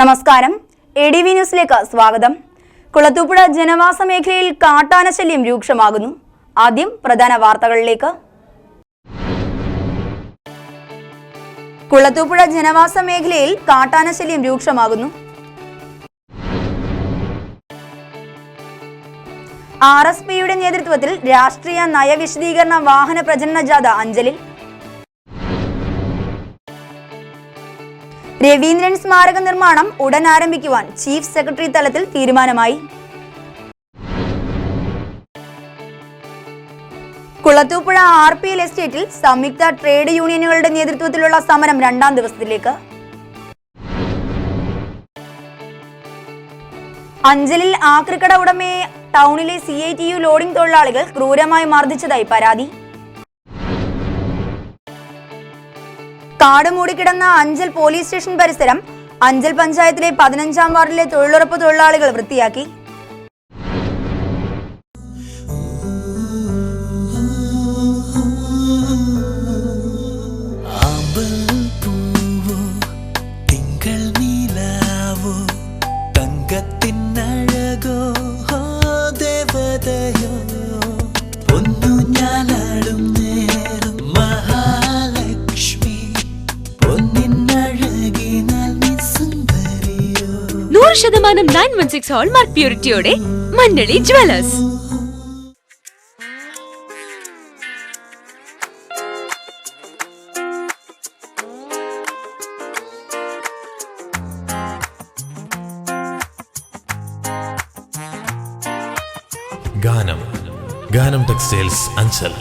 നമസ്കാരം, ADV ന്യൂസിലേക്ക് സ്വാഗതം. കുളത്തൂപ്പുഴ ജനവാസ മേഖലയിൽ കാട്ടാന ശല്യം രൂക്ഷമാകുന്നു. ആദ്യം പ്രധാന വാർത്തകളിലേക്ക്. കുളത്തൂപ്പുഴ ജനവാസ മേഖലയിൽ കാട്ടാന ശല്യം രൂക്ഷമാകുന്നു. RSPയുടെ നേതൃത്വത്തിൽ രാഷ്ട്രീയ നയവിശദീകരണ വാഹന പ്രചരണ ജാഥ അഞ്ചലിൽ. രവീന്ദ്രൻ സ്മാരക നിർമ്മാണം ഉടൻ ആരംഭിക്കുവാൻ ചീഫ് സെക്രട്ടറി തലത്തിൽ തീരുമാനമായി. കുളത്തൂപ്പുഴ RPL എസ്റ്റേറ്റിൽ സംയുക്ത ട്രേഡ് യൂണിയനുകളുടെ നേതൃത്വത്തിലുള്ള സമരം 2ാം ദിവസത്തിലേക്ക്. അഞ്ചലിൽ ആക്രിക്കട ഉടമയെ ടൗണിലെ CITU ലോഡിംഗ് തൊഴിലാളികൾ ക്രൂരമായി മർദ്ദിച്ചതായി പരാതി. കാട് മൂടിക്കിടന്ന അഞ്ചൽ പോലീസ് സ്റ്റേഷൻ പരിസരം അഞ്ചൽ പഞ്ചായത്തിലെ 15ാം വാർഡിലെ തൊഴിലുറപ്പ് തൊഴിലാളികൾ വൃത്തിയാക്കി. ശതമാനം 916 ഹോൾമാർക്ക് പ്യൂരിറ്റിയോടെ മഞ്ഞളി ജ്വല്ലേഴ്സ്. ഗാനം ടെക്സ്റ്റൈൽസ് അഞ്ചൽ.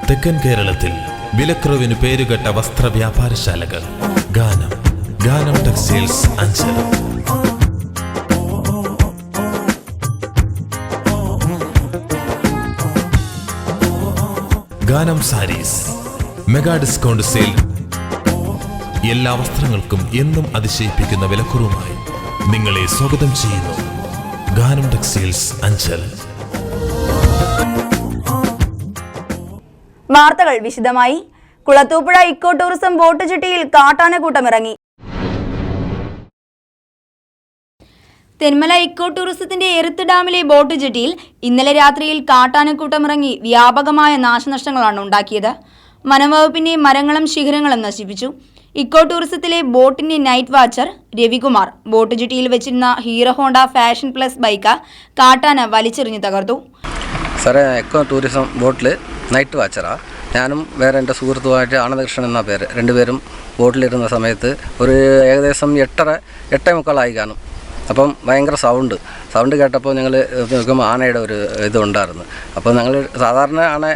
തെക്കൻ കേരളത്തിൽ വിലക്കുറവിന് പേരുകെട്ട വസ്ത്രവ്യാപാരശാലകൾ. ഗാനം ടെക്സ്റ്റൈൽസ് അഞ്ചൽ. ഗാനം സാരീസ് മെഗാ ഡിസ്കൗണ്ട് സെയിൽ. എല്ലാ വസ്ത്രങ്ങൾക്കും എന്നും അതിശയിപ്പിക്കുന്ന വിലക്കുറവുമായി നിങ്ങളെ സ്വാഗതം ചെയ്യുന്നു ഗാനം ടെക്സ്റ്റൈൽസ് അഞ്ചൽ. വാർത്തകൾ വിശദമായി. കുളത്തൂപ്പുഴ ഇക്കോ ടൂറിസം ബോട്ട് ജെട്ടിയിൽ കാട്ടാനക്കൂട്ടം ഇറങ്ങി. തെന്മല ഇക്കോ ടൂറിസത്തിന്റെ എരുത്ത് ഡാമിലെ ബോട്ട് ജെട്ടിയിൽ ഇന്നലെ രാത്രിയിൽ കാട്ടാനക്കൂട്ടം ഇറങ്ങി വ്യാപകമായ നാശനഷ്ടങ്ങളാണ് ഉണ്ടാക്കിയത്. വനംവകുപ്പിന്റെ മരങ്ങളും ശിഖരങ്ങളും നശിപ്പിച്ചു. ഇക്കോ ടൂറിസത്തിലെ ബോട്ടിന്റെ നൈറ്റ് വാച്ചർ രവികുമാർ ബോട്ട് ജെട്ടിയിൽ വെച്ചിരുന്ന hero Honda fashion plus bike കാട്ടാന വലിച്ചെറിഞ്ഞു തകർത്തു. സാറേ, ഇക്കോ ടൂറിസം ബോട്ടിൽ നൈറ്റ് വാച്ചറാണ്. ഞാനും വേറെ എൻ്റെ സുഹൃത്തുമായിട്ട് ആനന്ദകൃഷ്ണൻ എന്ന പേര്, രണ്ടുപേരും ബോട്ടിലിരുന്ന സമയത്ത് ഒരു ഏകദേശം 8:45 കാണും. അപ്പം ഭയങ്കര സൗണ്ട് കേട്ടപ്പോൾ ഞങ്ങൾ നോക്കുമ്പോൾ ആനയുടെ ഒരു ഇതുണ്ടായിരുന്നു. അപ്പോൾ ഞങ്ങൾ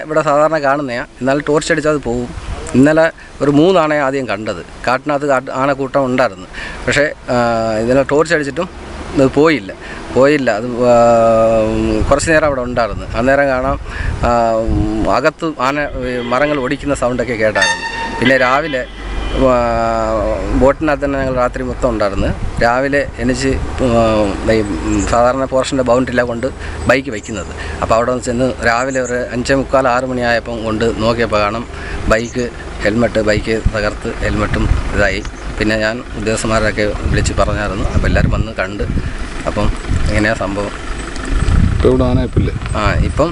ഇവിടെ സാധാരണ കാണുന്നതാണ്, എന്നാലും ടോർച്ച് അടിച്ചാൽ അത് പോകും. ഇന്നലെ ഒരു 3 ആനയെ ആദ്യം കണ്ടത്. കാട്ടിനകത്ത് ആനക്കൂട്ടം ഉണ്ടായിരുന്നു. പക്ഷേ ഇതിനെ ടോർച്ച് അടിച്ചിട്ടും ഇത് പോയില്ല. അത് കുറച്ച് നേരം അവിടെ ഉണ്ടായിരുന്നു. അന്നേരം കാണാം അകത്ത് മരങ്ങൾ ഒടിക്കുന്ന സൗണ്ടൊക്കെ കേട്ടായിരുന്നു. പിന്നെ രാവിലെ ബോട്ടിനകത്ത് തന്നെ ഞങ്ങൾ രാത്രി മൊത്തം ഉണ്ടായിരുന്നു. രാവിലെ എനിക്ക് സാധാരണ പോർഷൻ്റെ ബൗണ്ടറിയിലാണ് കൊണ്ട് ബൈക്ക് വയ്ക്കുന്നത്. അപ്പോൾ അവിടെ ചെന്ന് രാവിലെ ഒരു 5:45-6 മണിയായപ്പം കൊണ്ട് നോക്കിയപ്പോൾ കാണാം ബൈക്ക് തകർത്ത് ഹെൽമെറ്റും ഇതായി. പിന്നെ ഞാൻ ഉദ്യോഗസ്ഥന്മാരൊക്കെ വിളിച്ച് പറഞ്ഞായിരുന്നു. അപ്പോൾ എല്ലാവരും വന്ന് കണ്ട്. അപ്പം എങ്ങനെയാണ് സംഭവം? ഇപ്പം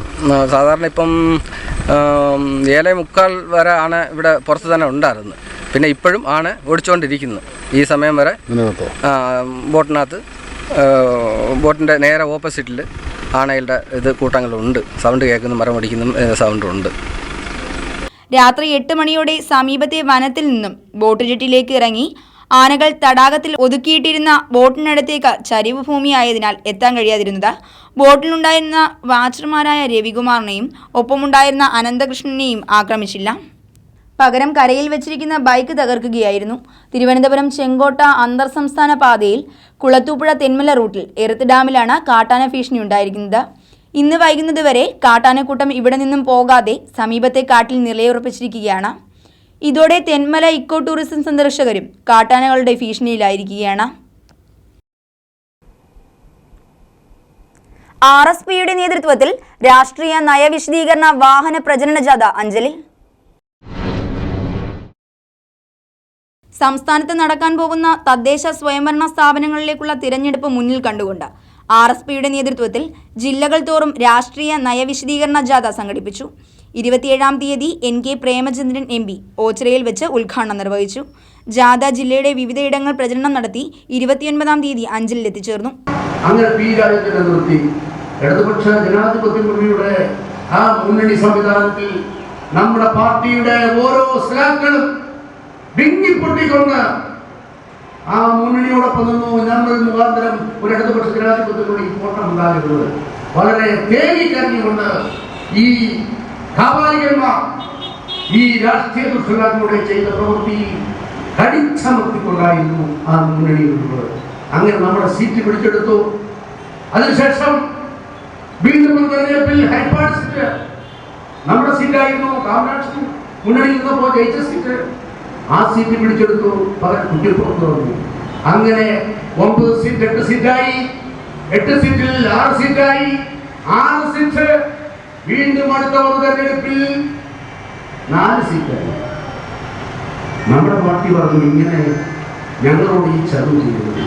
സാധാരണ 7:45 വരെ ആണ് ഇവിടെ പുറത്ത് തന്നെ ഉണ്ടായിരുന്നു. പിന്നെ ഇപ്പോഴും ആണ് ഓടിച്ചുകൊണ്ടിരിക്കുന്നു. ഈ സമയം വരെ ബോട്ടിനകത്ത് ബോട്ടിൻ്റെ നേരെ ഓപ്പോസിറ്റിൽ ആനകളുടെ കൂട്ടങ്ങളുണ്ട്. സൗണ്ട് കേൾക്കുന്നു, മരം ഒടിക്കുന്നതും സൗണ്ടുണ്ട്. രാത്രി 8 മണിയോടെ സമീപത്തെ വനത്തിൽ നിന്നും ബോട്ട് ജെട്ടിയിലേക്ക് ഇറങ്ങി ആനകൾ തടാകത്തിൽ ഒതുക്കിയിട്ടിരുന്ന ബോട്ടിനടുത്തേക്ക് ചരിവ് ഭൂമിയായതിനാൽ എത്താൻ കഴിയാതിരുന്നത് ബോട്ടിലുണ്ടായിരുന്ന വാച്ചർമാരായ രവികുമാറിനെയും ഒപ്പമുണ്ടായിരുന്ന അനന്തകൃഷ്ണനെയും ആക്രമിച്ചില്ല. പകരം കരയിൽ വെച്ചിരിക്കുന്ന ബൈക്ക് തകർക്കുകയായിരുന്നു. തിരുവനന്തപുരം ചെങ്കോട്ട അന്തർ സംസ്ഥാന പാതയിൽ കുളത്തൂപ്പുഴ തെന്മല റൂട്ടിൽ എരുത്ത് ഡാമിലാണ് കാട്ടാന ഭീഷണി ഉണ്ടായിരിക്കുന്നത്. ഇന്ന് വൈകുന്നതുവരെ കാട്ടാനക്കൂട്ടം ഇവിടെ നിന്നും പോകാതെ സമീപത്തെ കാട്ടിൽ നിലയുറപ്പിച്ചിരിക്കുകയാണ്. ഇതോടെ തെന്മല ഇക്കോ ടൂറിസം സന്ദർശകരും കാട്ടാനകളുടെ ഭീഷണിയിലായിരിക്കുകയാണ്. RSPയുടെ നേതൃത്വത്തിൽ രാഷ്ട്രീയ നയവിശദീകരണ വാഹന പ്രചരണ ജാഥ അഞ്ചലിൽ. സംസ്ഥാനത്ത് നടക്കാൻ പോകുന്ന തദ്ദേശ സ്വയംഭരണ സ്ഥാപനങ്ങളിലേക്കുള്ള തിരഞ്ഞെടുപ്പ് മുന്നിൽ കണ്ടുകൊണ്ട് RSPയുടെ നേതൃത്വത്തിൽ ജില്ലകൾ തോറും രാഷ്ട്രീയ നയവിശദീകരണ ജാഥ സംഘടിപ്പിച്ചു. 27-ാം തീയതി NK പ്രേമചന്ദ്രൻ MP ഓച്ചിറയിൽ വെച്ച് ഉദ്ഘാടനം നിർവഹിച്ചു. ജാഥ ജില്ലയുടെ വിവിധയിടങ്ങൾ പ്രചരണം നടത്തി 29-ാം തീയതി അഞ്ചലിൽ എത്തിച്ചേർന്നു. അങ്ങനെ പി രാജേന്ദ്രനെ നിർത്തി ഇടതുപക്ഷ ജനാധിപത്യ മുന്നണിയുടെ ആ മുന്നണി സംവിധാനത്തിൽ നമ്മുടെ പാർട്ടിയുടെ ഓരോ സഖാക്കളും വിങ്ങിപ്പൊട്ടിക്കൊണ്ട് ആ മുന്നണിയോടൊപ്പം നിന്നു. നമ്മൾ മുഖാന്തരം ഒരു ഇടതുപക്ഷ ജനാധിപത്യ മുന്നണി കോട്ടം ഉണ്ടാകുന്നത് വളരെ തേങ്ങിക്കറിഞ്ഞുകൊണ്ട് ഈ കാപാലികന്മാർ ഈ രാഷ്ട്രീയ ദുഷ്ടന്മാരുടെ ചെയ്ത പ്രവൃത്തി കടിച്ചമർത്തിക്കൊണ്ടായിരുന്നു ആ മുന്നണിയിലുള്ളത്. അങ്ങനെ നമ്മുടെ സീറ്റ് പിടിച്ചെടുത്തു. അതിനുശേഷം വീണ്ടും തെരഞ്ഞെടുപ്പിൽ ഹൈപ്പാഡ് സീറ്റ് നമ്മുടെ സീറ്റായിരുന്നു. കാമരാജ് മുന്നണിയിൽ നിന്നപ്പോൾ ജയിച്ച സീറ്റ് ആ സീറ്റ് പിടിച്ചെടുത്തു. പകരം കുറ്റിപ്പുറത്ത് വന്നു. അങ്ങനെ 9 സീറ്റ് 8 സീറ്റായി. 8 സീറ്റിൽ 6 സീറ്റായി. 6 സീറ്റ് വീണ്ടും അടുത്ത ഒരു തെരഞ്ഞെടുപ്പിൽ 4 സീറ്റായി. നമ്മുടെ പാർട്ടി പറഞ്ഞു ഇങ്ങനെ ഞങ്ങളോട് ഈ ചതുവ് ചെയ്തത്.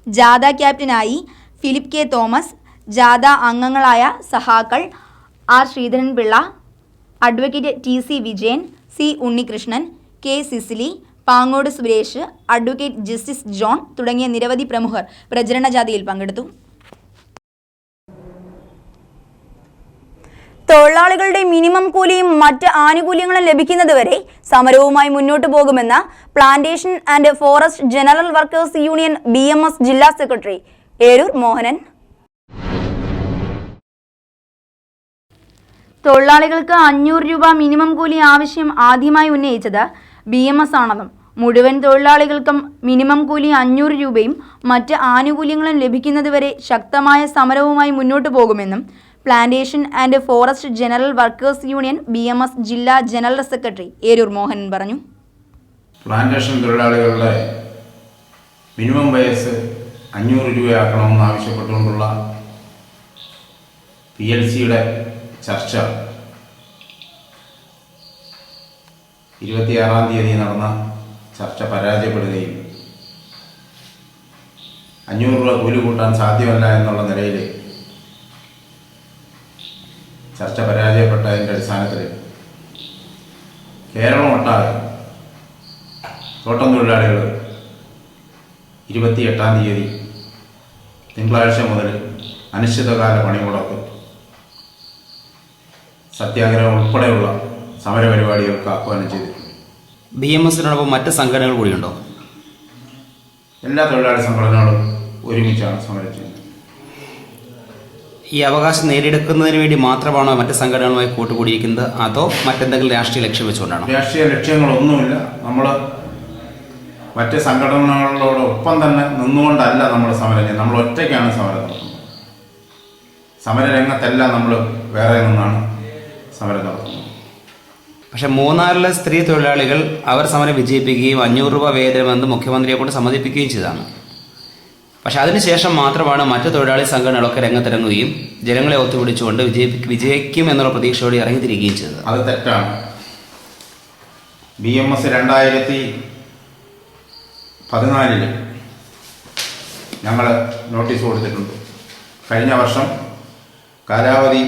ജാഥ ക്യാപ്റ്റനായി ഫിലിപ്പ് K. തോമസ്, ജാഥ അംഗങ്ങളായ സഹാക്കൾ R. Sreedharan Pillai, advocate TC Vijayan, C. Unnikrishnan, K. Cecily, Pangode Suresh, advocate justice John തുടങ്ങിയ നിരവധി പ്രമുഖർ പ്രചരണ ജാഥയിൽ പങ്കെടുത്തു. തൊഴിലാളികളുടെ മിനിമം കൂലിയും മറ്റ് ആനുകൂല്യങ്ങളും ലഭിക്കുന്നതുവരെ സമരവുമായി മുന്നോട്ടു പോകുമെന്ന് plantation and forest general workers union BMS ജില്ലാ സെക്രട്ടറി ഏരൂർ മോഹനൻ. തൊഴിലാളികൾക്ക് 500 രൂപ മിനിമം കൂലി ആവശ്യം ആദ്യമായി ഉന്നയിച്ചത് BMS ആണെന്നും മുഴുവൻ തൊഴിലാളികൾക്കും മിനിമം കൂലി 500 രൂപയും മറ്റ് ആനുകൂല്യങ്ങളും ലഭിക്കുന്നതുവരെ ശക്തമായ സമരവുമായി മുന്നോട്ടു പോകുമെന്നും plantation and forest general workers union BMS ജില്ലാ ജനറൽ സെക്രട്ടറി ഏരൂർ മോഹനൻ പറഞ്ഞു. പ്ലാന്റേഷൻ തൊഴിലാളികളുടെ മിനിമം വയസ്സ് 500 രൂപയാക്കണമെന്ന് ആവശ്യപ്പെട്ടുകൊണ്ടുള്ള PLCയുടെ ചർച്ച 26-ാം തീയതി നടന്ന ചർച്ച പരാജയപ്പെടുകയും 500 രൂപ കൂലി കൂട്ടാൻ സാധ്യമല്ല എന്നുള്ള നിലയിൽ ചർച്ച പരാജയപ്പെട്ടതിൻ്റെ അടിസ്ഥാനത്തിൽ കേരളം ഒട്ടാകെ തോട്ടം തൊഴിലാളികൾ 28-ാം തീയതി തിങ്കളാഴ്ച മുതൽ അനിശ്ചിതകാല പണിമുടക്ക്, സത്യാഗ്രഹം ഉൾപ്പെടെയുള്ള സമരപരിപാടികൾക്ക് ആഹ്വാനം ചെയ്തിട്ടുണ്ട്. BMSനോടൊപ്പം മറ്റ് സംഘടനകൾ കൂടിയുണ്ടോ? എല്ലാ തൊഴിലാളി സംഘടനകളും ഒരുമിച്ചാണ് സമരം ചെയ്യുന്നത്. ഈ അവകാശം നേടിയെടുക്കുന്നതിന് വേണ്ടി മാത്രമാണോ മറ്റ് സംഘടനകളുമായി കൂട്ടുകൂടിയിരിക്കുന്നത്, അതോ മറ്റെന്തെങ്കിലും രാഷ്ട്രീയ ലക്ഷ്യം വെച്ചുകൊണ്ടാണോ? രാഷ്ട്രീയ ലക്ഷ്യങ്ങളൊന്നുമില്ല. നമ്മൾ മറ്റ് സംഘടനകളോടൊപ്പം തന്നെ നിന്നുകൊണ്ടല്ല നമ്മൾ സമരം ചെയ്യുന്നത്. നമ്മൾ ഒറ്റയ്ക്കാണ് സമരം നടത്തുന്നത്. സമരരംഗത്തെല്ലാം നമ്മൾ വേറെ നിന്നാണ് സമരം നടത്തുന്നത്. പക്ഷേ മൂന്നാറിലെ സ്ത്രീ തൊഴിലാളികൾ അവർ സമരം വിജയിപ്പിക്കുകയും 500 രൂപ വേതനമെന്ന് മുഖ്യമന്ത്രിയെ കൊണ്ട് സമ്മതിപ്പിക്കുകയും ചെയ്തതാണ്. പക്ഷെ അതിനുശേഷം മാത്രമാണ് മറ്റു തൊഴിലാളി സംഘടനകളൊക്കെ രംഗത്തിറങ്ങുകയും ജനങ്ങളെ ഒത്തുപിടിച്ചുകൊണ്ട് വിജയിക്കും എന്നുള്ള പ്രതീക്ഷയോടെ ഇറങ്ങിത്തിരിക്കുകയും ചെയ്തത്. അത് തെറ്റാണ്. BMS 2014 ഞങ്ങൾ നോട്ടീസ് കൊടുത്തിട്ടുണ്ട്. കഴിഞ്ഞ വർഷം കാലാവധി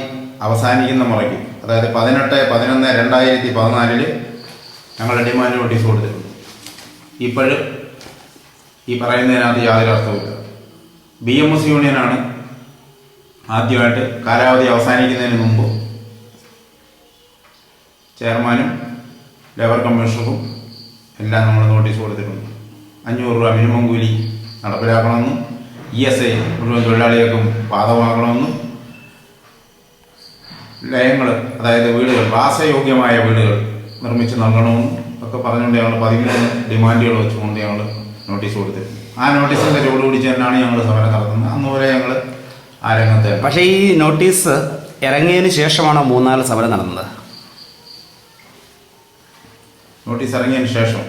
അവസാനിക്കുന്ന മുറയ്ക്ക്, അതായത് 18/11/2014 ഞങ്ങൾ ഡിമാൻഡ് നോട്ടീസ് കൊടുത്തിട്ടുണ്ട്. ഇപ്പോഴും ഈ പറയുന്നതിനകത്ത് യാതൊരു അർത്ഥവുമില്ല. BMS യൂണിയനാണ് ആദ്യമായിട്ട് കാലാവധി അവസാനിക്കുന്നതിന് മുമ്പ് ചെയർമാനും ലേബർ കമ്മീഷണറും എല്ലാം നമ്മൾ നോട്ടീസ് കൊടുത്തിട്ടുണ്ട്. 500 രൂപ മിനിമം കൂലി നടപ്പിലാക്കണമെന്നും ESI മുഴുവൻ തൊഴിലാളികൾക്കും ബാധകമാക്കണമെന്നും ലയങ്ങൾ, അതായത് വീടുകൾ, വാസയോഗ്യമായ വീടുകൾ നിർമ്മിച്ച് നൽകണമെന്നും ഒക്കെ പറഞ്ഞുകൊണ്ട് ഞങ്ങൾ 13 ഡിമാൻഡുകൾ വെച്ചുകൊണ്ട് ഞങ്ങൾ നോട്ടീസ് കൊടുത്തിട്ടുണ്ട്. ആ നോട്ടീസിൻ്റെ ചുവടുപിടിച്ച് തന്നെയാണ് ഞങ്ങൾ സമരം നടത്തുന്നത്. അന്നുവരെ ഞങ്ങൾ ആ രംഗത്ത്. പക്ഷേ ഈ നോട്ടീസ് ഇറങ്ങിയതിന് ശേഷമാണോ മൂന്നാറിൽ സമരം നടന്നത്? നോട്ടീസ് ഇറങ്ങിയതിന് ശേഷം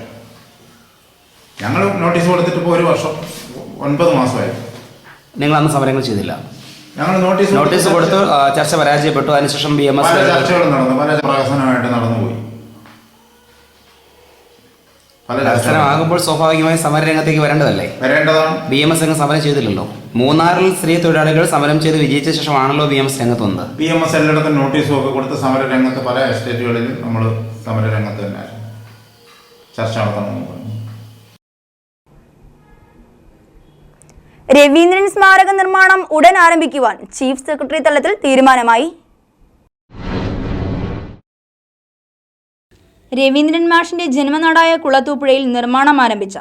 ഞങ്ങൾ നോട്ടീസ് കൊടുത്തിട്ട് ഇപ്പോൾ 1 വർഷം 9 മാസമായി. നിങ്ങൾ അന്ന് സമരങ്ങൾ ചെയ്തില്ല? ഞങ്ങൾ നോട്ടീസ് കൊടുത്തു, ചർച്ച പരാജയപ്പെട്ടു. അതിനുശേഷം BMS പല ചർച്ചകളും നടന്നു, പല പ്രഹസനമായിട്ട് നടന്നുപോയി. പ്രഹസനമാകുമ്പോൾ സ്വാഭാവികമായി സമരരംഗത്തേക്ക് വരേണ്ടതാണ്. BMS അങ്ങ് സമരം ചെയ്തില്ലല്ലോ. മൂന്നാറിൽ സ്ത്രീ തൊഴിലാളികൾ സമരം ചെയ്ത് വിജയിച്ച ശേഷമാണല്ലോ BMS രംഗത്ത് വന്നത്. BMS എല്ലായിടത്തും നോട്ടീസും ഒക്കെ കൊടുത്ത് സമരരംഗത്ത് പല എസ്റ്റേറ്റുകളിലും നമ്മൾ സമരരംഗത്ത് തന്നെ ചർച്ച നടത്തണമെന്ന്. രവീന്ദ്രൻ സ്മാരക നിർമ്മാണം ഉടൻ ആരംഭിക്കുവാൻ ചീഫ് സെക്രട്ടറി തലത്തിൽ തീരുമാനമായി. രവീന്ദ്രൻ മാഷിന്റെ ജന്മനാടായ കുളത്തൂപ്പുഴയിൽ നിർമ്മാണം ആരംഭിച്ച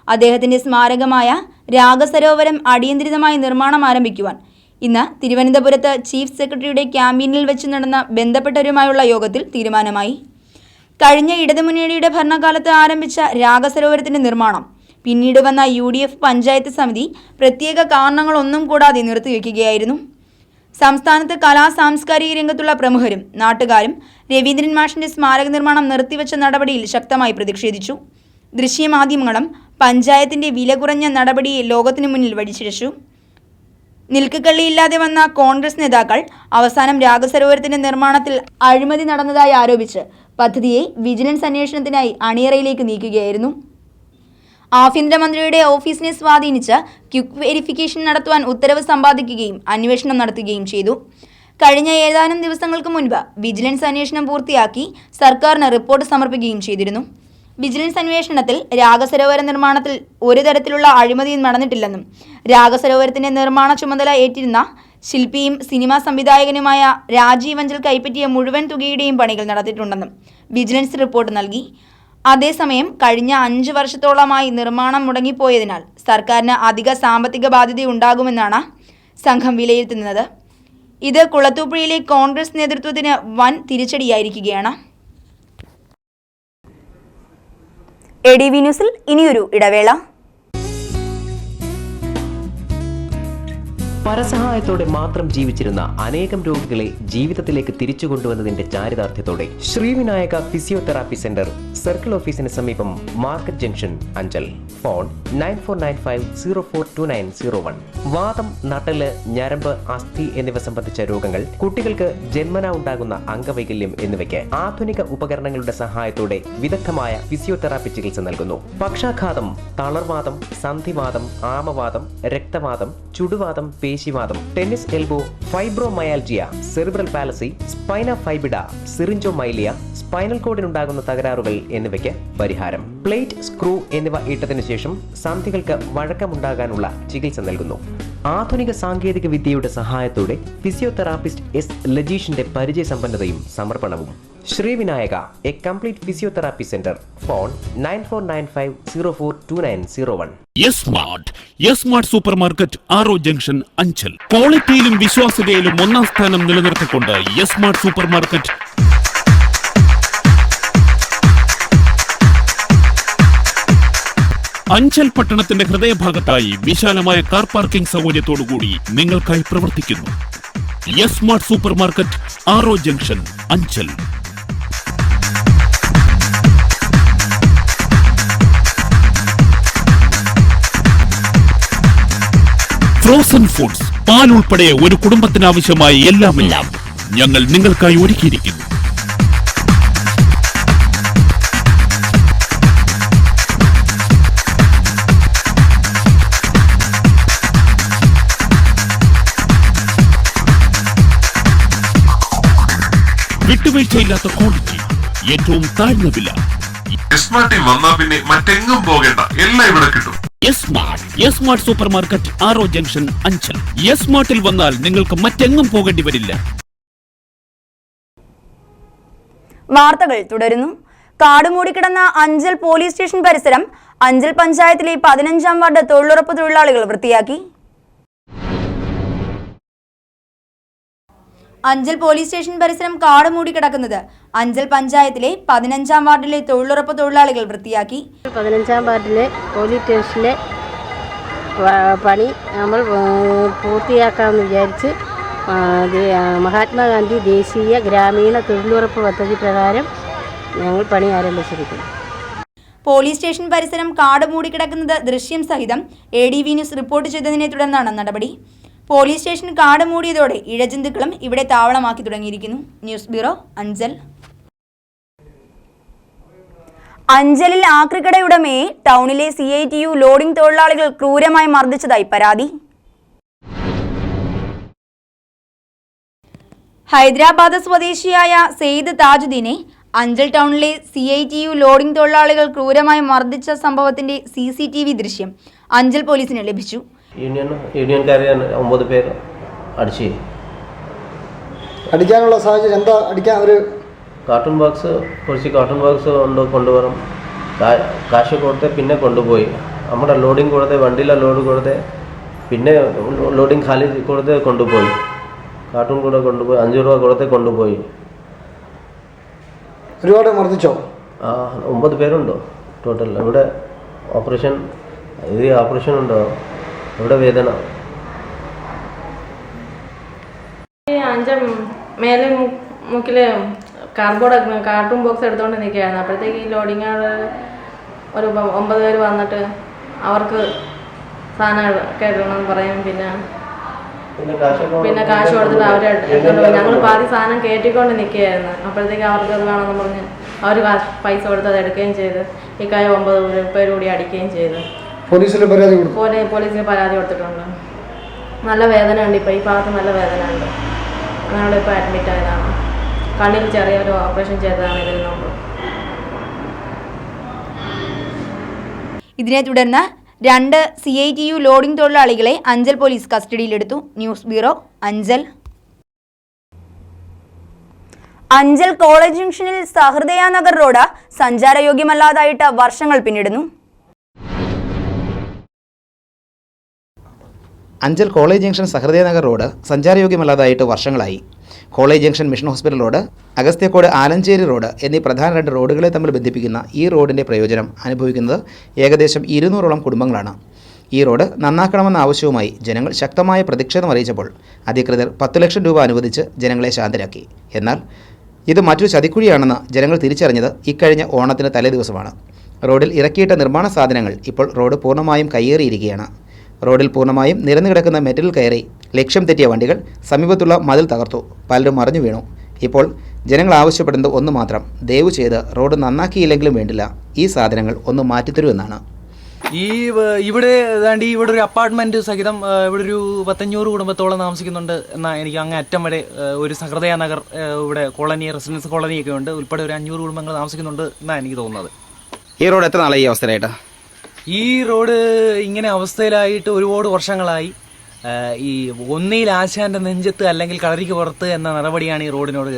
അദ്ദേഹത്തിന്റെ സ്മാരകമായ രാഗസരോവരം അടിയന്തരിതമായി നിർമ്മാണം ആരംഭിക്കുവാൻ ഇന്ന് തിരുവനന്തപുരത്ത് ചീഫ് സെക്രട്ടറിയുടെ ക്യാബിനിൽ വെച്ച് നടന്ന ബന്ധപ്പെട്ടവരുമായുള്ള യോഗത്തിൽ തീരുമാനമായി. കഴിഞ്ഞ ഇടതുമുന്നണിയുടെ ഭരണകാലത്ത് ആരംഭിച്ച രാഗസരോവരത്തിന്റെ നിർമ്മാണം പിന്നീട് വന്ന UDF പഞ്ചായത്ത് സമിതി പ്രത്യേക കാരണങ്ങളൊന്നും കൂടാതെ നിർത്തിവെക്കുകയായിരുന്നു. സംസ്ഥാനത്ത് കലാ സാംസ്കാരിക രംഗത്തുള്ള പ്രമുഖരും നാട്ടുകാരും രവീന്ദ്രൻ മാഷിന്റെ സ്മാരക നിർമ്മാണം നിർത്തിവെച്ച നടപടിയിൽ ശക്തമായി പ്രതിഷേധിച്ചു. ദൃശ്യമാധ്യമങ്ങളും പഞ്ചായത്തിന്റെ വില കുറഞ്ഞ നടപടിയെ ലോകത്തിനു മുന്നിൽ വഴിച്ചിഴച്ചു. നിൽക്കുകള്ളിയില്ലാതെ വന്ന കോൺഗ്രസ് നേതാക്കൾ അവസാനം രാഗസരോവരത്തിന്റെ നിർമ്മാണത്തിൽ അഴിമതി നടന്നതായി ആരോപിച്ച് പദ്ധതിയെ വിജിലൻസ് അന്വേഷണത്തിനായി അണിയറയിലേക്ക് നീക്കുകയായിരുന്നു. ആഭ്യന്തരമന്ത്രിയുടെ ഓഫീസിനെ സ്വാധീനിച്ച് ക്വിക്ക് വെരിഫിക്കേഷൻ നടത്തുവാൻ ഉത്തരവ് സമ്പാദിക്കുകയും അന്വേഷണം നടത്തുകയും ചെയ്തു. കഴിഞ്ഞ ഏതാനും ദിവസങ്ങൾക്ക് മുൻപ് വിജിലൻസ് അന്വേഷണം പൂർത്തിയാക്കി സർക്കാരിന് റിപ്പോർട്ട് സമർപ്പിക്കുകയും ചെയ്തിരുന്നു. വിജിലൻസ് അന്വേഷണത്തിൽ രാഗസരോവര നിർമ്മാണത്തിൽ ഒരു തരത്തിലുള്ള അഴിമതിയും നടന്നിട്ടില്ലെന്നും രാഗസരോവരത്തിന്റെ നിർമ്മാണ ചുമതല ഏറ്റിരുന്ന ശില്പിയും സിനിമാ സംവിധായകനുമായ രാജീവ് അഞ്ചൽ കൈപ്പറ്റിയ മുഴുവൻ തുകയുടെയും പണികൾ നടത്തിയിട്ടുണ്ടെന്നും വിജിലൻസ് റിപ്പോർട്ട് നൽകി. അതേസമയം കഴിഞ്ഞ 5 വർഷത്തോളമായി നിർമ്മാണം മുടങ്ങിപ്പോയതിനാൽ സർക്കാരിന് അധിക സാമ്പത്തിക ബാധ്യതയുണ്ടാകുമെന്നാണ് സംഘം വിലയിരുത്തുന്നത്. ഇത് കുളത്തൂപ്പുഴയിലെ കോൺഗ്രസ് നേതൃത്വത്തിന് വൻ തിരിച്ചടിയായിരിക്കുകയാണ്. ADV ന്യൂസിൽ ഇനിയൊരു ഇടവേള. പരസഹായത്തോടെ മാത്രം ജീവിച്ചിരുന്ന അനേകം രോഗികളെ ജീവിതത്തിലേക്ക് തിരിച്ചു കൊണ്ടുവന്നതിന്റെ ചാരിതാർത്ഥ്യത്തോടെ ശ്രീവിനായക ഫിസിയോതെറാപ്പി സെന്റർ സർക്കിൾ ഓഫീസിന് സമീപം മാർക്കറ്റ് ജംഗ്ഷൻ അഞ്ചൽ. ഫോൺ 9495042901. വാതം, നട്ടല്, ഞരമ്പ്, അസ്ഥി എന്നിവ സംബന്ധിച്ച രോഗങ്ങൾ, കുട്ടികൾക്ക് ജന്മന ഉണ്ടാകുന്ന അംഗവൈകല്യം എന്നിവയ്ക്ക് ആധുനിക ഉപകരണങ്ങളുടെ സഹായത്തോടെ വിദഗ്ധമായ ഫിസിയോതെറാപ്പി ചികിത്സ നൽകുന്നു. പക്ഷാഘാതം, തളർവാദം, സന്ധിവാദം, ആമവാദം, രക്തവാദം, ചുടുവാദം, പേശിവാദം, tennis elbow, fibromyalgia, cerebral palsy, spina bifida, syringomyelia, spinal കോഡിനുണ്ടാകുന്ന തകരാറുകൾ എന്നിവയ്ക്ക് പരിഹാരം. പ്ലേറ്റ്, സ്ക്രൂ എന്നിവ ഇട്ടതിനു ശേഷം സന്ധികൾക്ക് വഴക്കമുണ്ടാകാനുള്ള ചികിത്സ നൽകുന്നു. ആധുനിക സാങ്കേതിക വിദ്യയുടെ സഹായത്തോടെ ഫിസിയോതെറാപ്പിസ്റ്റ് എസ് ലജീഷിന്റെ പരിചയസമ്പന്നതയും സമർപ്പണവും. Srivinayaka, a complete physiotherapy centre. Phone 9495042901. Smart supermarket ആറോ ജംഗ്ഷൻ അഞ്ചൽ. ക്വാളിറ്റിയിലും വിശ്വാസ്യതയിലും 1ാം സ്ഥാനം നിലനിർത്തിക്കൊണ്ട് സ്മാർട്ട് സൂപ്പർ മാർക്കറ്റ് അഞ്ചൽ പട്ടണത്തിന്റെ ഹൃദയഭാഗത്തായി വിശാലമായ കാർ പാർക്കിംഗ് സൗകര്യത്തോടുകൂടി നിങ്ങൾക്കായി പ്രവർത്തിക്കുന്നു. സ്മാർട്ട് സൂപ്പർ മാർക്കറ്റ് ആറോ ജംഗ്ഷൻ അഞ്ചൽ. ഫ്രോസൺ ഫുഡ്സ്, പാൽ ഉൾപ്പെടെ ഒരു കുടുംബത്തിന് ആവശ്യമായ എല്ലാം ഞങ്ങൾ നിങ്ങൾക്കായി ഒരുക്കിയിരിക്കുന്നു. വിട്ടുവീഴ്ചയില്ലാത്ത ക്വാളിറ്റി, ഏറ്റവും താഴ്ന്ന വില. സ്മാർട്ടിൽ വന്നാൽ പിന്നെ മറ്റെങ്ങും പോകേണ്ട, എല്ലാം ഇവിടെ കിട്ടും. സ്മാർട്ട് സൂപ്പർ മാർക്കറ്റ് ആറോ ജംഗ്ഷൻ അഞ്ചൽ. സ്മാർട്ടിൽ വന്നാൽ നിങ്ങൾക്ക് മറ്റെങ്ങും പോകേണ്ടി വരില്ല. വാർത്തകൾ തുടരുന്നു. കാടുമൂടിക്കിടന്ന അഞ്ചൽ പോലീസ് സ്റ്റേഷൻ പരിസരം അഞ്ചൽ പഞ്ചായത്തിലെ 15ാം വാർഡ് തൊഴിലുറപ്പ് തൊഴിലാളികൾ വൃത്തിയാക്കി. അഞ്ചൽ പോലീസ് സ്റ്റേഷൻ പരിസരം കാട് മൂടിക്കിടക്കുന്നത് അഞ്ചൽ പഞ്ചായത്തിലെ 15ാം വാർഡിലെ തൊഴിലുറപ്പ് തൊഴിലാളികൾ വൃത്തിയാക്കി. 15ാം വാർഡിലെ പോലീസ് സ്റ്റേഷനിലെ പണി നമ്മൾ പൂർത്തിയാക്കാമെന്ന് വിചാരിച്ച് മഹാത്മാഗാന്ധി ദേശീയ ഗ്രാമീണ തൊഴിലുറപ്പ് പദ്ധതി പ്രകാരം ഞങ്ങൾ പണി ആരംഭിച്ചിരിക്കുന്നു. പോലീസ് സ്റ്റേഷൻ പരിസരം കാട് മൂടിക്കിടക്കുന്നത് ദൃശ്യം സഹിതം ADV ന്യൂസ് റിപ്പോർട്ട് ചെയ്തതിനെ തുടർന്നാണ് നടപടി. പോലീസ് സ്റ്റേഷൻ കാട് മൂടിയതോടെ ഇഴജന്തുക്കളും ഇവിടെ താവളമാക്കി തുടങ്ങിയിരിക്കുന്നു. News bureau, Anchal. അഞ്ചലിൽ ആക്രിക്കടയുടമയെ ടൗണിലെ CITU ലോഡിംഗ് തൊഴിലാളികൾ ക്രൂരമായി മർദ്ദിച്ചതായി പരാതി. ഹൈദരാബാദ് സ്വദേശിയായ സെയ്ദ് താജുദ്ദീനെ അഞ്ചൽ ടൗണിലെ CITU ലോഡിംഗ് തൊഴിലാളികൾ ക്രൂരമായി മർദ്ദിച്ച സംഭവത്തിന്റെ CCTV ദൃശ്യം അഞ്ചൽ പോലീസിന് ലഭിച്ചു. യൂണിയൻകാരെ 9 പേർ അടിക്കാനുള്ള സാഹചര്യം എന്താ? അടിക്കാൻ ഒരു കുറച്ച് കാർട്ടൂൺ ബോക്സ് കൊണ്ടുവരും, കാശ് കൊടുത്ത് പിന്നെ കൊണ്ടുപോയി. നമ്മുടെ ലോഡിങ് കൊടുത്ത് വണ്ടിയിലെ ലോഡ് കൊടുത്ത് പിന്നെ ലോഡിങ് ഖാലി കൊടുത്ത് കൊണ്ടുപോയി. കാർട്ടൂൺ കൂടെ കൊണ്ടുപോയി 5 രൂപ കൊടുത്ത് കൊണ്ടുപോയി. ഒരുപാട് മർദ്ദിച്ചോ? 9 പേരുണ്ടോ ടോട്ടൽ. ഇവിടെ ഓപ്പറേഷൻ ഉണ്ടോ? ഇവിടെ വേദന. അഞ്ചം മേലെ മുക്കില് കാർട്ടൂൺ ബോക്സ് എടുത്തുകൊണ്ട് നിൽക്കുകയായിരുന്നു. അപ്പോഴത്തേക്ക് ഈ ലോഡിങ് ഒരു 9 പേര് വന്നിട്ട് അവർക്ക് സാധനം കേൾക്കണമെന്ന് പറയും. പിന്നെ കാശ് കൊടുത്തിട്ട് അവർ എടുത്തോണ്ട് പോയി. ഞങ്ങൾ പാതി സാധനം കയറ്റിക്കൊണ്ട് നിൽക്കുകയായിരുന്നു. അപ്പോഴത്തേക്ക് അവർക്ക് അത് വേണമെന്ന് പറഞ്ഞ് അവർ പൈസ കൊടുത്ത് അത് എടുക്കുകയും ചെയ്ത് ഈ 9 പേര് കൂടി അടിക്കുകയും ചെയ്തു. പോലീസിൽ പരാതി കൊടുത്തിട്ടുണ്ട്. നല്ല വേദന ഉണ്ട്. ഇപ്പോൾ ഈ ഭാഗത്ത് നല്ല വേദന ഉണ്ട്. ഞങ്ങൾ ഇപ്പോൾ അഡ്മിറ്റ് ആയതാണ്. കണ്ണിൽ ചെറിയൊരു ഓപ്പറേഷൻ ചെയ്തതാണ് ഇതിന് മുമ്പ്. ഇതിനെ തുടർന്ന് 2 CITU ലോഡിംഗ് തൊഴിലാളികളെ അഞ്ചൽ പോലീസ് കസ്റ്റഡിയിലെടുത്തു. News bureau, Anchal. Anchal college ജംഗ്ഷനിൽ സഹൃദയ നഗർ റോഡ് സഞ്ചാരയോഗ്യമല്ലാതായിട്ട് വർഷങ്ങൾ പിന്നിടുന്നു. Anchal college junction Sahridaya Nagar road സഞ്ചാരയോഗ്യമല്ലാതായിട്ട് വർഷങ്ങളായി. College junction mission hospital road, Agasthyacode Alancherry road എന്നീ പ്രധാന 2 റോഡുകളെ തമ്മിൽ ബന്ധിപ്പിക്കുന്ന ഈ റോഡിൻ്റെ പ്രയോജനം അനുഭവിക്കുന്നത് ഏകദേശം 200ഓളം കുടുംബങ്ങളാണ്. ഈ റോഡ് നന്നാക്കണമെന്ന ആവശ്യവുമായി ജനങ്ങൾ ശക്തമായ പ്രതിഷേധം അറിയിച്ചപ്പോൾ അധികൃതർ 10 ലക്ഷം രൂപ അനുവദിച്ച് ജനങ്ങളെ ശാന്തരാക്കി. എന്നാൽ ഇത് മറ്റൊരു ചതിക്കുഴിയാണെന്ന് ജനങ്ങൾ തിരിച്ചറിഞ്ഞത് ഇക്കഴിഞ്ഞ ഓണത്തിന് തലേദിവസമാണ്. റോഡിൽ ഇറക്കിയിട്ട നിർമ്മാണ സാധനങ്ങൾ ഇപ്പോൾ റോഡ് പൂർണ്ണമായും കയ്യേറിയിരിക്കുകയാണ്. റോഡിൽ പൂർണ്ണമായും നിരന്നു കിടക്കുന്ന മെറ്റൽ കയറി ലക്ഷ്യം തെറ്റിയ വണ്ടികൾ സമീപത്തുള്ള മതിൽ തകർത്തു. പലരും മറിഞ്ഞു വീണു. ഇപ്പോൾ ജനങ്ങൾ ആവശ്യപ്പെടുന്നത് ഒന്ന് മാത്രം: ദയവ് ചെയ്ത് റോഡ് നന്നാക്കിയില്ലെങ്കിലും വേണ്ടില്ല, ഈ സാധനങ്ങൾ ഒന്ന് മാറ്റിത്തരൂ എന്നാണ്. ഇവിടെ ഒരു അപ്പാർട്ട്മെന്റ് സഹിതം ഇവിടെ ഒരു 500 കുടുംബത്തോളം താമസിക്കുന്നുണ്ട് എന്നാൽ എനിക്ക് അങ്ങ് അറ്റം വരെ ഒരു സഹൃദയ നഗർ ഇവിടെ കോളനി, റെസിഡൻസ് കോളനിയൊക്കെ ഉണ്ട്. ഉൾപ്പെടെ ഒരു 500 കുടുംബങ്ങൾ താമസിക്കുന്നുണ്ട് എന്നാണ് എനിക്ക് തോന്നുന്നത്. ഈ റോഡ് എത്ര നാളായി ഈ അവസ്ഥയിലായിട്ട്? ഈ റോഡ് ഇങ്ങനെ അവസ്ഥയിലായിട്ട് ഒരുപാട് വർഷങ്ങളായി. ഈ ഒന്നിയിൽ ആശാന്റെ നെഞ്ചത്ത് അല്ലെങ്കിൽ കളരിക്ക് പുറത്ത് എന്ന നടപടിയാണ് ഈ റോഡിനോട്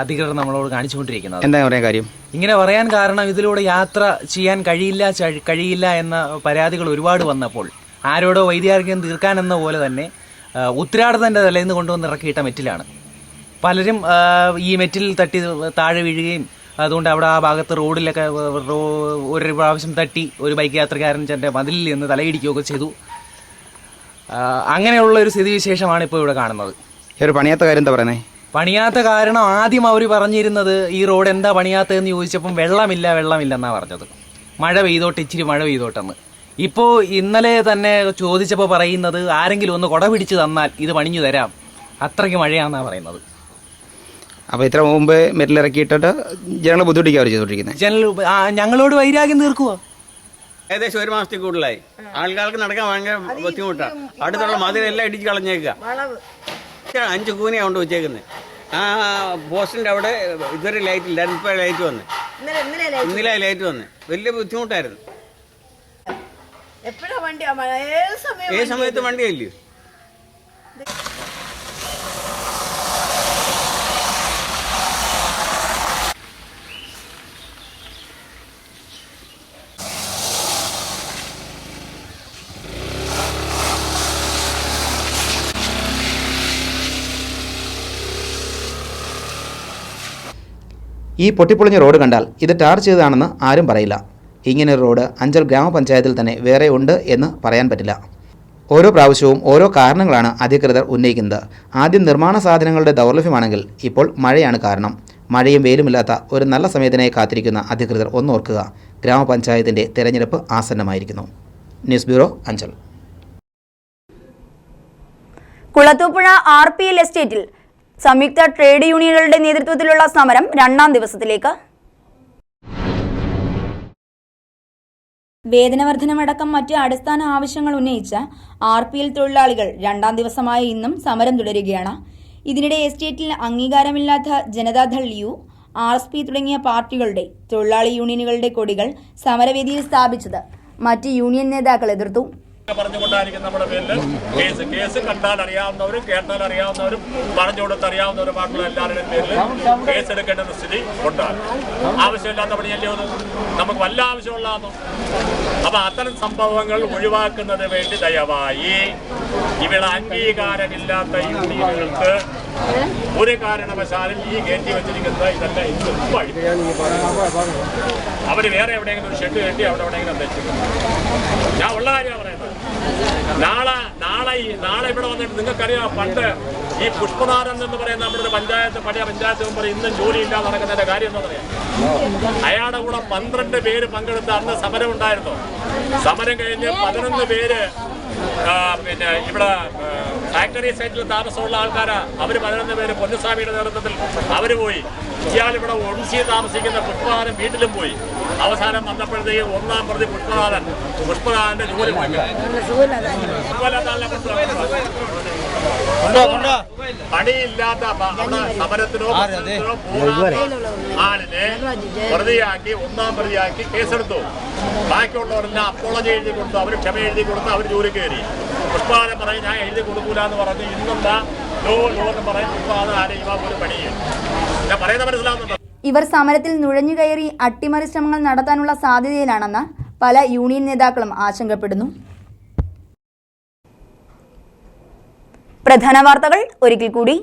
അധികൃതർ നമ്മളോട് കാണിച്ചുകൊണ്ടിരിക്കുന്നത്. എന്താ പറയാൻ കാര്യം? ഇങ്ങനെ പറയാൻ കാരണം ഇതിലൂടെ യാത്ര ചെയ്യാൻ കഴിയില്ല എന്ന പരാതികൾ ഒരുപാട് വന്നപ്പോൾ ആരോടോ വൈദ്യാർഗ്യം തീർക്കാനെന്ന പോലെ തന്നെ ഉത്തരാടത്തിന്റെ തലേന്ന് കൊണ്ടുവന്ന് ഇറക്കിയിട്ട മെറ്റിലാണ്. പലരും ഈ മെറ്റിൽ തട്ടി താഴെ വീഴുകയും അതുകൊണ്ട് അവിടെ ആ ഭാഗത്ത് റോഡിലൊക്കെ ഒരു പ്രാവശ്യം തട്ടി ഒരു ബൈക്ക് യാത്രക്കാരൻ ചെൻ്റെ മതിലിൽ നിന്ന് തലയിടിക്കുകയൊക്കെ ചെയ്തു. അങ്ങനെയുള്ള ഒരു സ്ഥിതിവിശേഷമാണ് ഇപ്പോൾ ഇവിടെ കാണുന്നത്. ഒരു പണിയാത്ത കാര്യം എന്താ പറയുന്നത്? പണിയാത്ത കാരണം ആദ്യം അവർ പറഞ്ഞിരുന്നത് ഈ റോഡ് എന്താ പണിയാത്തതെന്ന് ചോദിച്ചപ്പം വെള്ളമില്ലെന്നാണ് പറഞ്ഞത്. ഇച്ചിരി മഴ പെയ്തോട്ടെന്ന്. ഇപ്പോൾ ഇന്നലെ തന്നെ ചോദിച്ചപ്പോൾ പറയുന്നത് ആരെങ്കിലും ഒന്ന് കുട പിടിച്ച് തന്നാൽ ഇത് പണിഞ്ഞു തരാം, അത്രയ്ക്ക് മഴയാണെന്നാണ് പറയുന്നത്. അപ്പോൾ ഇത്ര മുമ്പ് മെറ്റിലിറക്കിയിട്ടിട്ട് ജനങ്ങൾ ബുദ്ധിമുട്ടിക്കുക അവർ ചെയ്തുകൊണ്ടിരിക്കുന്നത്. ഞങ്ങളോട് വൈരാഗ്യം തീർക്കുക. ഏകദേശം 1 മാസത്തിൽ കൂടുതലായി. ആൾക്കാർക്ക് നടക്കാൻ ഭയങ്കര ബുദ്ധിമുട്ടാണ്. അടുത്തുള്ള മതിലെല്ലാം ഇടിച്ച് കളഞ്ഞേക്കുക. 5 കൂനയാണ് കൊണ്ട് വെച്ചേക്കുന്നത്. ആ പോസ്റ്റിൻ്റെ അവിടെ ഇതുവരെ ലൈറ്റ് ഇല്ല. ഇപ്പോൾ ലൈറ്റ് വന്ന് ഇന്നലെ ലൈറ്റ് വന്ന് വലിയ ബുദ്ധിമുട്ടായിരുന്നു. ഏത് സമയത്ത് വണ്ടിയല്ലേ. ഈ പൊട്ടിപ്പൊളിഞ്ഞ റോഡ് കണ്ടാൽ ഇത് ടാർ ചെയ്തതാണെന്ന് ആരും പറയില്ല. ഇങ്ങനൊരു റോഡ് അഞ്ചൽ ഗ്രാമപഞ്ചായത്തിൽ തന്നെ വേറെ ഉണ്ട് എന്ന് പറയാൻ പറ്റില്ല. ഓരോ പ്രാവശ്യവും ഓരോ കാരണങ്ങളാണ് അധികൃതർ ഉന്നയിക്കുന്നത്. ആദ്യം നിർമ്മാണ സാധനങ്ങളുടെ ദൗർലഭ്യമാണെങ്കിൽ ഇപ്പോൾ മഴയാണ് കാരണം. മഴയും വെയിലുമില്ലാത്ത ഒരു നല്ല സമയത്തിനായി കാത്തിരിക്കുന്ന അധികൃതർ ഒന്നോർക്കുക, ഗ്രാമപഞ്ചായത്തിൻ്റെ തെരഞ്ഞെടുപ്പ് ആസന്നമായിരിക്കുന്നു. News bureau, Anchal. Kulathupuzha RPL എസ്റ്റേറ്റിൽ സംയുക്ത ട്രേഡ് യൂണിയനുകളുടെ നേതൃത്വത്തിലുള്ള സമരം 2ാം ദിവസത്തിലേക്ക്. വേതനവർദ്ധനമടക്കം മറ്റ് അടിസ്ഥാന ആവശ്യങ്ങൾ ഉന്നയിച്ച RPL തൊഴിലാളികൾ 2ാം ദിവസമായ ഇന്നും സമരം തുടരുകയാണ്. ഇതിനിടെ എസ്റ്റേറ്റിൽ അംഗീകാരമില്ലാത്ത ജനതാദൾ യു, RSP തുടങ്ങിയ പാർട്ടികളുടെ തൊഴിലാളി യൂണിയനുകളുടെ കൊടികൾ സമരവേദിയിൽ സ്ഥാപിച്ചത് മറ്റ് യൂണിയൻ നേതാക്കൾ എതിർത്തു. പറഞ്ഞുകൊണ്ടായിരിക്കും നമ്മുടെ പേരിൽ കേസ് കണ്ടാൽ അറിയാവുന്നവരും കേട്ടാൽ അറിയാവുന്നവരും പറഞ്ഞു കൊടുത്ത് അറിയാവുന്നവരുമായിട്ടുള്ള എല്ലാവരുടെയും പേരിൽ കേസ് എടുക്കേണ്ട സ്ഥിതി ഉണ്ടാകും. ആവശ്യമില്ലാത്ത പണിയല്ലേ നമുക്ക് വല്ല ആവശ്യമുള്ളതാണോ? അപ്പൊ അത്തരം സംഭവങ്ങൾ ഒഴിവാക്കുന്നതിന് വേണ്ടി ദയവായി ഇവിടെ അംഗീകാരമില്ലാത്ത യൂണിയനുകൾക്ക് ഒരു കാരണവശാലും ഈ കയറ്റി വെച്ചിരിക്കുന്നത് ഇതല്ല അവര് വേറെ എവിടെയെങ്കിലും ഒരു ഷെഡ് കെട്ടി അവിടെ എവിടെയെങ്കിലും വെച്ചിരിക്കും. ഞാൻ ഉള്ള കാര്യമാണ് പറയുന്നത്. നാളെ ഇവിടെ വന്നിട്ട് നിങ്ങൾക്കറിയാം, പണ്ട് ഈ പുഷ്പനാരൻ എന്ന് പറയുന്ന നമ്മുടെ ഒരു പഴയ പഞ്ചായത്ത് മെമ്പർ ഇന്നും ജോലിയില്ലാതെ നടക്കുന്നതിന്റെ കാര്യം എന്താ പറയാ? അയാളുടെ കൂടെ 12 പേര് പങ്കെടുത്ത അന്ന് സമരം ഉണ്ടായിരുന്നു. സമരം കഴിഞ്ഞ് 11 പേര് ഇവിടെ ഫാക്ടറി സൈറ്റിൽ താമസമുള്ള ആൾക്കാരാ. അവർ 11 പേര് പൊന്നുസ്വാമിയുടെ നേതൃത്വത്തിൽ അവർ പോയി. ഇയാൾ ഇവിടെ ഒളിച്ച് താമസിക്കുന്ന പുഷ്പനാഥൻ വീട്ടിലും പോയി. അവസാനം വന്നപ്പോഴത്തേക്ക് 1ാം പ്രതി പുഷ്പനാഥന്റെ ജോലി പോയി. പണിയില്ലാത്ത സമരത്തിനോ ആളിനെ പ്രതിയാക്കി 1ാം പ്രതിയാക്കി കേസെടുത്തു. ബാക്കിയുള്ളവരെല്ലാം അപ്പോളജി എഴുതി കൊടുത്തു, അവർ ക്ഷമ എഴുതി കൊടുത്ത് അവർ ജോലി കയറി. പുഷ്പാദം പറയും ഞാൻ എഴുതി കൊടുക്കൂല എന്ന് പറഞ്ഞ് ഇന്നെന്താ ലോ എന്ന് പറയും. പുഷ്പാദം ആരെയും ഒരു പണിയും ഞാൻ പറയുന്ന മനസ്സിലാവുന്നുണ്ടോ? ഇവർ സമരത്തിൽ നുഴഞ്ഞുകയറി അട്ടിമറി ശ്രമങ്ങൾ നടത്താനുള്ള സാധ്യതയിലാണെന്ന് പല യൂണിയൻ നേതാക്കളും ആശങ്കപ്പെടുന്നു. പ്രധാന വാർത്തകൾ ഒരിക്കൽ കൂടി.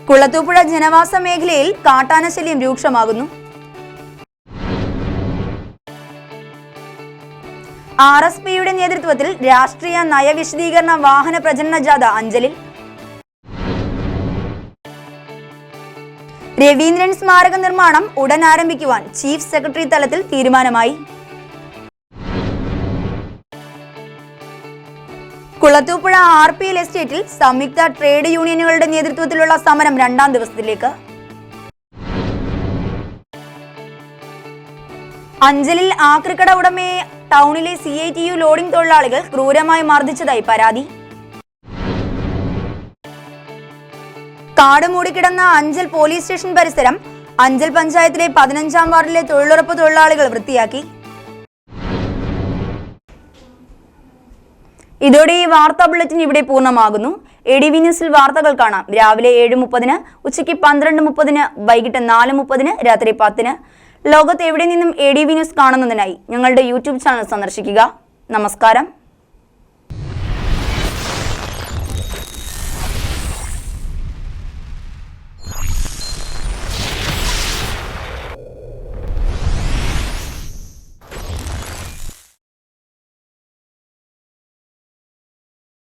കുളത്തൂപ്പുഴ ജനവാസ മേഖലയിൽ കാട്ടാനശല്യം രൂക്ഷമാകുന്നു. RSPയുടെ നേതൃത്വത്തിൽ രാഷ്ട്രീയ നയവിശദീകരണ വാഹന പ്രചരണ ജാഥ അഞ്ചലിൽ. രവീന്ദ്രൻ സ്മാരക നിർമ്മാണം ഉടൻ ആരംഭിക്കുവാൻ ചീഫ് സെക്രട്ടറി തലത്തിൽ തീരുമാനമായി. കുളത്തൂപ്പുഴ RPL എസ്റ്റേറ്റിൽ സംയുക്ത ട്രേഡ് യൂണിയനുകളുടെ നേതൃത്വത്തിലുള്ള സമരം 2ാം ദിവസത്തിലേക്ക്. അഞ്ചലിൽ ആക്രിക്കട ഉടമയെ ടൗണിലെ CITU ലോഡിംഗ് തൊഴിലാളികൾ ക്രൂരമായി മർദ്ദിച്ചതായി പരാതി. കാട് മൂടിക്കിടന്ന അഞ്ചൽ പോലീസ് സ്റ്റേഷൻ പരിസരം അഞ്ചൽ പഞ്ചായത്തിലെ 15ാം വാർഡിലെ തൊഴിലുറപ്പ് തൊഴിലാളികൾ വൃത്തിയാക്കി. ഇതോടെ ഈ വാർത്താ ബുള്ളറ്റിൻ ഇവിടെ പൂർണ്ണമാകുന്നു. ADV ന്യൂസിൽ വാർത്തകൾ കാണാം രാവിലെ 7:30, ഉച്ചയ്ക്ക് 12:30, വൈകിട്ട് 4:30, രാത്രി 10. ലോകത്ത് എവിടെ നിന്നും ADV ന്യൂസ് കാണുന്നതിനായി ഞങ്ങളുടെ YouTube ചാനൽ സന്ദർശിക്കുക. നമസ്കാരം.